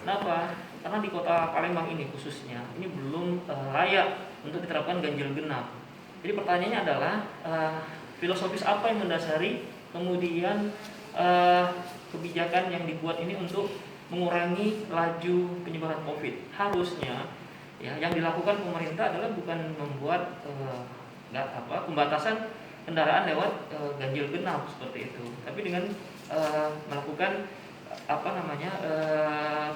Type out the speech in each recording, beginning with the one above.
Kenapa? Karena di kota Palembang ini khususnya ini belum layak untuk diterapkan ganjil genap. Jadi pertanyaannya adalah filosofis apa yang mendasari kemudian kebijakan yang dibuat ini untuk mengurangi laju penyebaran COVID. Harusnya ya yang dilakukan pemerintah adalah bukan membuat pembatasan kendaraan lewat ganjil genap seperti itu, tapi dengan melakukan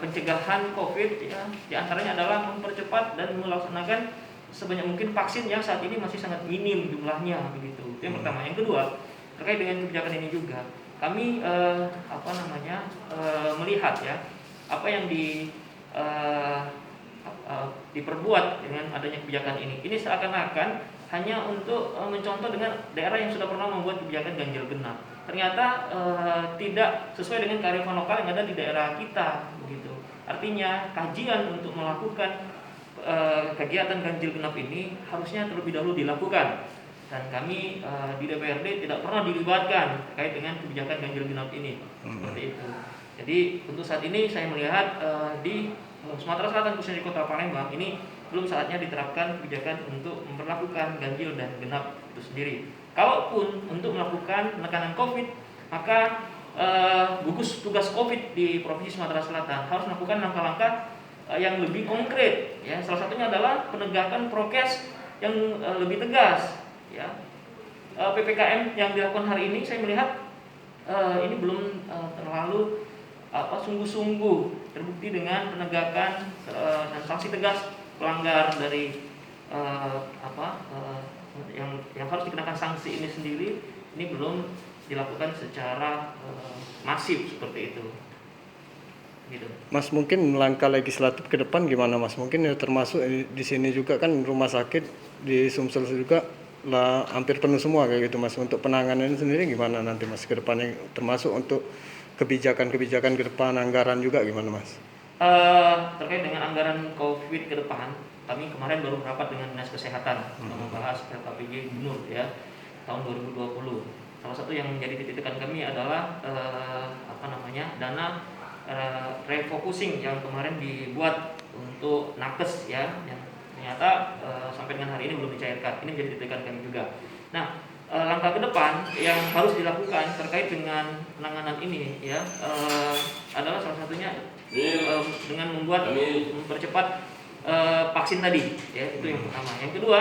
pencegahan COVID ya, diantaranya adalah mempercepat dan melaksanakan sebanyak mungkin vaksin yang saat ini masih sangat minim jumlahnya begitu. Itu yang pertama. Yang kedua, terkait dengan kebijakan ini juga kami melihat ya apa yang diperbuat dengan adanya kebijakan ini. Ini seakan-akan hanya untuk mencontoh dengan daerah yang sudah pernah membuat kebijakan ganjil genap. Ternyata tidak sesuai dengan kearifan lokal yang ada di daerah kita begitu. Artinya kajian untuk melakukan kegiatan ganjil genap ini harusnya terlebih dahulu dilakukan, dan kami di DPRD tidak pernah dilibatkan terkait dengan kebijakan ganjil genap ini seperti itu. Jadi untuk saat ini saya melihat di Sumatera Selatan khususnya di Kota Palembang ini belum saatnya diterapkan kebijakan untuk memperlakukan ganjil dan genap itu sendiri. Kalaupun untuk melakukan penekanan COVID, maka gugus tugas COVID di Provinsi Sumatera Selatan harus melakukan langkah-langkah yang lebih konkret. Ya, salah satunya adalah penegakan prokes yang lebih tegas. Ya, PPKM yang dilakukan hari ini saya melihat ini belum terlalu sungguh-sungguh terbukti dengan penegakan dan sanksi tegas pelanggar dari yang harus dikenakan sanksi ini sendiri, ini belum dilakukan secara masif seperti itu. Gitu. Mas, mungkin langkah legislatif ke depan gimana Mas? Mungkin ya termasuk di sini juga kan rumah sakit di Sumsel juga lah hampir penuh semua kayak gitu Mas. Untuk penanganan sendiri gimana nanti Mas ke depannya, termasuk untuk kebijakan-kebijakan ke depan, anggaran juga gimana Mas? Terkait dengan anggaran COVID ke depan, kami kemarin baru rapat dengan Dinas Kesehatan membahas RKPJ Gubernur ya tahun 2020. Salah satu yang menjadi titikan kami adalah dana refocusing yang kemarin dibuat untuk nakes ya, yang ternyata sampai dengan hari ini belum dicairkan. Ini menjadi titikan kami juga. Nah, langkah ke depan yang harus dilakukan terkait dengan penanganan ini ya adalah salah satunya dengan mempercepat vaksin tadi ya, itu yang pertama. Yang kedua,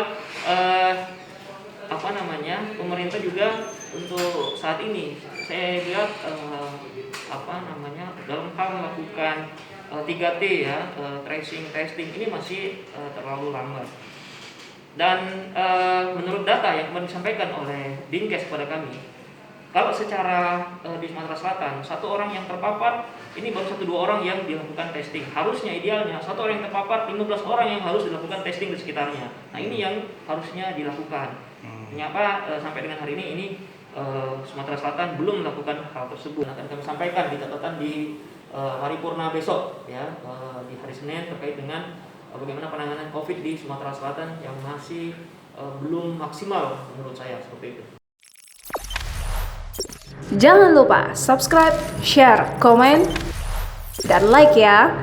pemerintah juga untuk saat ini saya lihat dalam hal melakukan 3T ya, tracing, testing ini masih terlalu lambat. Dan menurut data yang kemarin disampaikan oleh Dinkes kepada kami, kalau secara di Sumatera Selatan, satu orang yang terpapar ini baru 1-2 orang yang dilakukan testing. Harusnya idealnya satu orang yang terpapar 15 orang yang harus dilakukan testing di sekitarnya. Nah, ini yang harusnya dilakukan. Kenapa sampai dengan hari ini Sumatera Selatan belum melakukan hal tersebut. Akan kami sampaikan di catatan di paripurna besok ya, di hari Senin, terkait dengan bagaimana penanganan COVID di Sumatera Selatan yang masih belum maksimal menurut saya seperti itu. Jangan lupa subscribe, share, komen, dan like ya.